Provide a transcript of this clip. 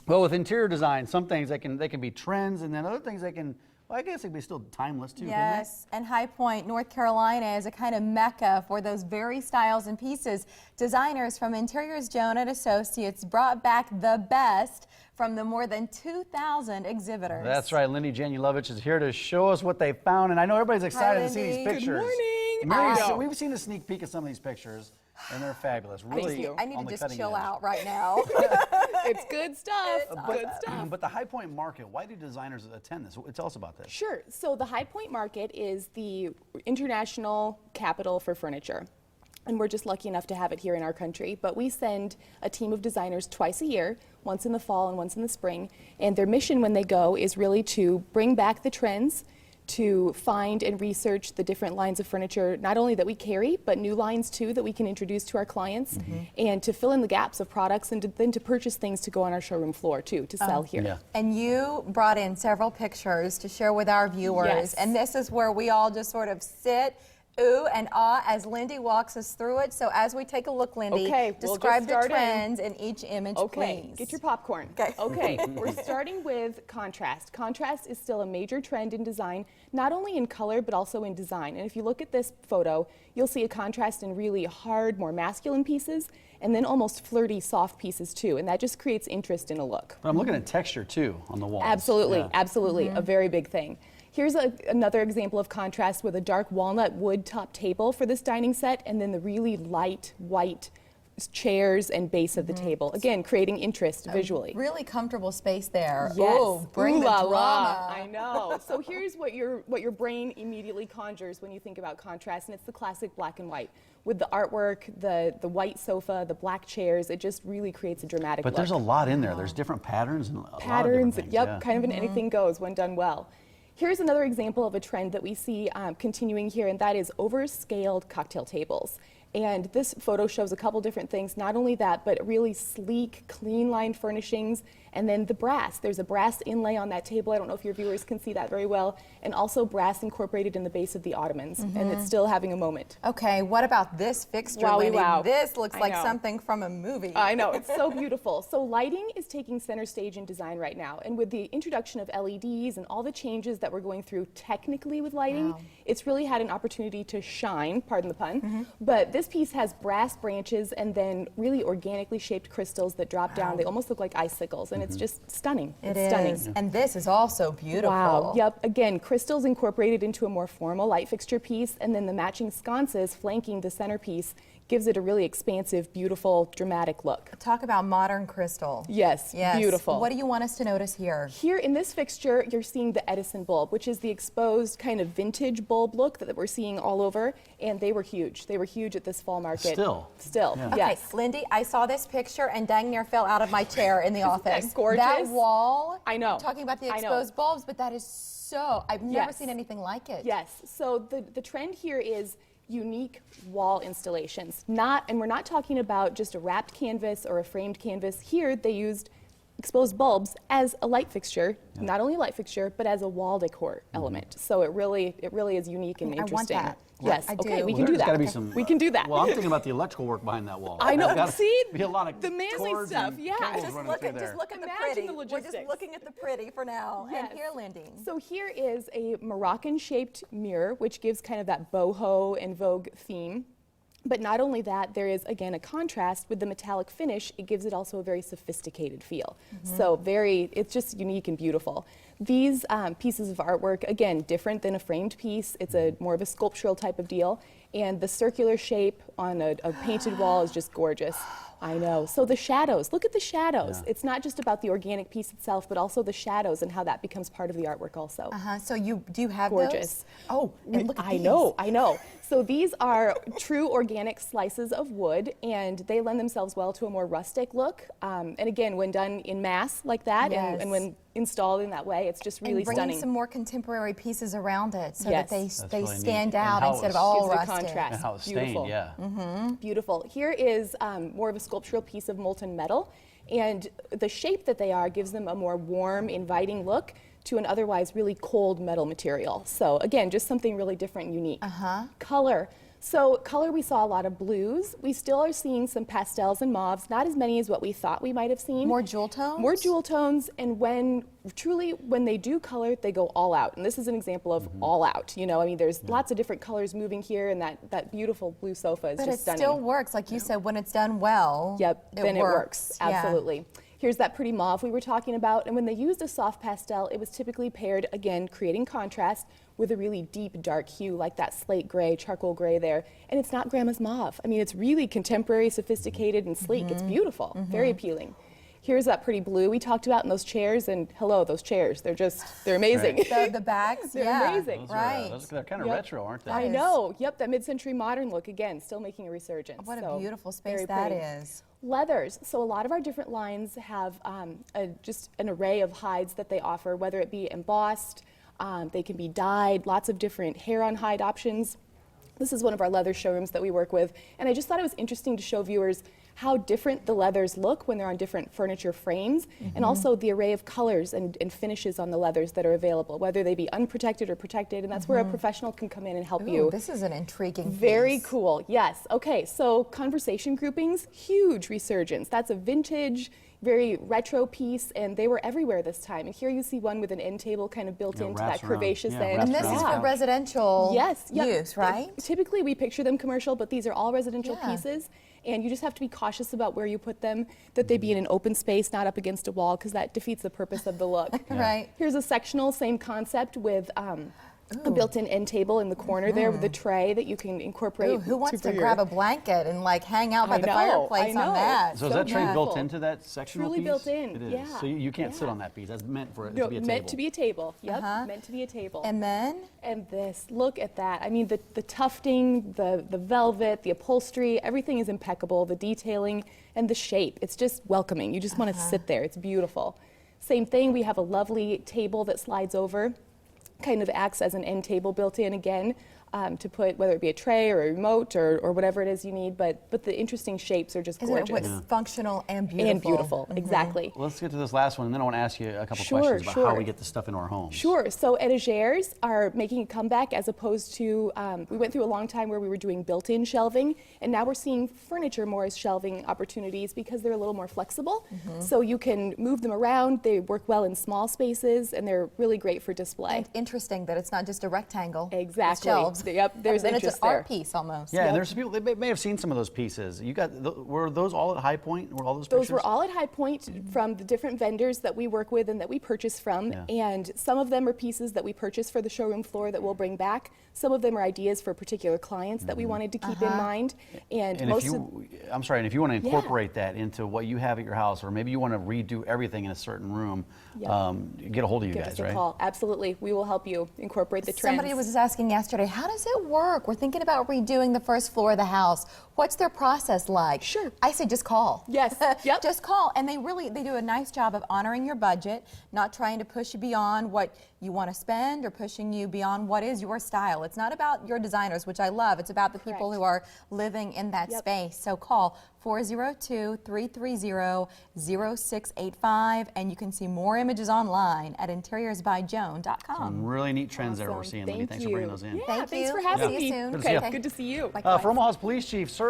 Well, with interior design, some things they can be trends, and then other things they can. Well, I guess they can be still timeless too. Yes, and High Point, North Carolina is a kind of mecca for those very styles and pieces. Designers from Interiors Joan and Associates brought back the best from the more than 2,000 exhibitors. That's right. Lindi Janulewicz is here to show us what they found, and I know everybody's excited to see these pictures. Good morning. We've seen a sneak peek of some of these pictures, and they're fabulous. Really, I need to just chill edge. out right now. It's good stuff. Good stuff. But the High Point Market, why do designers attend this? Tell us about this. Sure. So the High Point Market is the international capital for furniture. And we're just lucky enough to have it here in our country. But we send a team of designers twice a year, once in the fall and once in the spring. And their mission when they go is really to bring back the trends, to find and research the different lines of furniture, not only that we carry, but new lines too that we can introduce to our clients, and to fill in the gaps of products, and then to purchase things to go on our showroom floor too, to sell here. Yeah. And you brought in several pictures to share with our viewers, Yes. and this is where we all just sort of sit, ooh and ah, as Lindi walks us through it. So as we take a look, Lindi, Okay, we'll describe just the start trends in each image, Okay, please. get your popcorn. Okay. Okay, we're starting with contrast. Contrast is still a major trend in design, not only in color, but also in design. And if you look at this photo, you'll see a contrast in really hard, more masculine pieces, and then almost flirty, soft pieces too. And that just creates interest in a look. But I'm looking at texture too on the walls. Absolutely, Yeah. absolutely, a very big thing. Here's another example of contrast with a dark walnut wood top table for this dining set, and then the really light white chairs and base of the table. Again, creating interest visually. Really comfortable space there. Yes. Ooh, bring Ooh the la drama. la. I know. So here's what your brain immediately conjures when you think about contrast, and it's the classic black and white. With the artwork, the white sofa, the black chairs, it just really creates a dramatic look. But there's a lot in there. There's different patterns and a lot of different Patterns, things, yep, yeah. kind of an anything goes when done well. Here's another example of a trend that we see continuing here, and that is overscaled cocktail tables. And this photo shows a couple different things. Not only that, but really sleek, clean line furnishings. And then the brass. There's a brass inlay on that table. I don't know if your viewers can see that very well. And also brass incorporated in the base of the ottomans. And it's still having a moment. Okay, what about this fixture, Wowie Lindi? wow. This looks I like know. something from a movie. I know, it's so beautiful. So lighting is taking center stage in design right now. And with the introduction of LEDs and all the changes that we're going through technically with lighting, it's really had an opportunity to shine, pardon the pun. But this piece has brass branches and then really organically shaped crystals that drop down. They almost look like icicles, and it's just stunning. It It's stunning. is. And this is also beautiful. Wow. Yep. Again, crystals incorporated into a more formal light fixture piece, and then the matching sconces flanking the centerpiece gives it a really expansive, beautiful, dramatic look. Talk about modern crystal. Yes, Yes. beautiful. What do you want us to notice here? Here in this fixture, you're seeing the Edison bulb, which is the exposed kind of vintage bulb look that we're seeing all over, and they were huge. They were huge at this fall market. Still. Yeah. Yes. Okay, Lindi, I saw this picture and dang near fell out of my chair in the office. that gorgeous? That wall. I know. Talking about the I know. exposed bulbs, but that is so, I've never Yes. seen anything like it. Yes. So the trend here is unique wall installations. And we're not talking about just a wrapped canvas or a framed canvas. Here they used exposed bulbs as a light fixture, not only a light fixture, but as a wall decor element. So it really is unique and interesting. I want that. Yes. I Okay, do. we Well, can do there's gotta that. be some, We can do that. Well, I'm thinking about the electrical work behind that wall. I know. There's gotta See? be a lot of The manly cords stuff, and yeah. cables Just running through there. Just look at the Imagine pretty. the We're just logistics. looking at the pretty for now. Yes. And here, Lindi. So here is a Moroccan-shaped mirror, which gives kind of that boho and Vogue theme. But not only that, there is, again, a contrast with the metallic finish. It gives it also a very sophisticated feel. So it's just unique and beautiful. These pieces of artwork, again, different than a framed piece. It's more of a sculptural type of deal. And the circular shape on a painted wall is just gorgeous. I know. So the shadows, look at the shadows. Yeah. It's not just about the organic piece itself, but also the shadows and how that becomes part of the artwork also. So do you have Gorgeous. those? Oh, and look at I these. know, I know. So these are true organic slices of wood, and they lend themselves well to a more rustic look. And again, when done in mass like that, Yes. and when installed in that way, it's just really And bringing stunning. some more contemporary pieces around it so Yes. that That's they really stand neat. And out how instead of it's- all Gives it a rusted. contrast. And how it's Beautiful. stained, yeah. Beautiful. Here is more of a sculptural piece of molten metal, and the shape that they are gives them a more warm, inviting look to an otherwise really cold metal material. So again, just something really different and unique. Color. So color, we saw a lot of blues. We still are seeing some pastels and mauves, not as many as what we thought we might have seen. More jewel tones? More jewel tones, and when they do color, they go all out. And this is an example of all out. You know, I mean, there's lots of different colors moving here, and that beautiful blue sofa is But just it stunning. still works, like you said, when it's done well. Yep, then it works. Yeah. Absolutely. Here's that pretty mauve we were talking about, and when they used a soft pastel, it was typically paired, again, creating contrast with a really deep dark hue like that slate gray, charcoal gray there. And it's not grandma's mauve. I mean, it's really contemporary, sophisticated, and sleek. It's beautiful, very appealing. Here's that pretty blue we talked about in those chairs, and hello, those chairs, they're amazing. The bags, They're yeah. amazing. Right. They're kind of Yep. retro, aren't they? I know, yep, that mid-century modern look, again, still making a resurgence. What a So, beautiful space very that pretty. is. Leathers. So a lot of our different lines have just an array of hides that they offer, whether it be embossed, they can be dyed, lots of different hair on hide options. This is one of our leather showrooms that we work with, and I just thought it was interesting to show viewers how different the leathers look when they're on different furniture frames, and also the array of colors and finishes on the leathers that are available, whether they be unprotected or protected, and that's where a professional can come in and help you. Ooh, this is an intriguing Very piece. cool, yes. Okay, so conversation groupings, huge resurgence. That's a vintage, very retro piece, and they were everywhere this time. And here you see one with an end table kind of built Yeah, into that wraps around. curvaceous Yeah, end. wraps And this is around. for residential Yes, yep. use, right? Typically we picture them commercial, but these are all residential Yeah. pieces. And you just have to be cautious about where you put them, that they be in an open space, not up against a wall, because that defeats the purpose of the look. Right. Here's a sectional, same concept with a built-in end table in the corner there with a tray that you can incorporate. Ooh, who wants to for your- grab a blanket and like hang out by the fireplace I on know. that? So is that tray beautiful. built into that sectional Truly piece? built in, It is. yeah, So you can't sit yeah. on that piece. That's meant for it No, to be a table. meant to be a table. Yep, meant to be a table. And then And this, look at that. I mean, the tufting, the velvet, the upholstery, everything is impeccable. The detailing and the shape, it's just welcoming. You just want to sit there. It's beautiful. Same thing, we have a lovely table that slides over, kind of acts as an end table built in again. To put, whether it be a tray or a remote or whatever it is you need, but the interesting shapes are just isn't it gorgeous. what's functional and beautiful? And beautiful, exactly. Well, let's get to this last one, and then I want to ask you a couple Sure, questions about how sure. we get this stuff into our homes. Sure. So etagères are making a comeback as opposed to, we went through a long time where we were doing built-in shelving, and now we're seeing furniture more as shelving opportunities because they're a little more flexible. So you can move them around. They work well in small spaces, and they're really great for display. And interesting that it's not just a rectangle. with Exactly. Shelves. Yep, there's and it's an interest there. art piece almost. Yeah, and there's some people, they may have seen some of those pieces. You got, were those all at High Point? Were all those pictures? Those were all at High Point from the different vendors that we work with and that we purchase from. Yeah. And some of them are pieces that we purchase for the showroom floor that we'll bring back. Some of them are ideas for particular clients that we wanted to keep in mind. And And most if of you, I'm sorry, and if you want to incorporate that into what you have at your house, or maybe you want to redo everything in a certain room, get a hold of you give guys, us a right? call. Absolutely. We will help you incorporate the trends. Somebody was just asking yesterday, how does it work? We're thinking about redoing the first floor of the house. What's their process like? Sure. I say just call. Yes. Yep. Just call. And they do a nice job of honoring your budget, not trying to push you beyond what you want to spend or pushing you beyond what is your style. It's not about your designers, which I love. It's about the people Correct. who are living in that Yep. space. So call 402-330-0685, and you can see more images online at interiorsbyjoan.com. Some really neat trends there we're Awesome. seeing. Lindy, Thank thanks for bringing you. those in. Yeah, Thank thanks you. for having See me. you soon. Good to see Okay, you. good to see you. Likewise. For Omaha's Police Chief, Sir.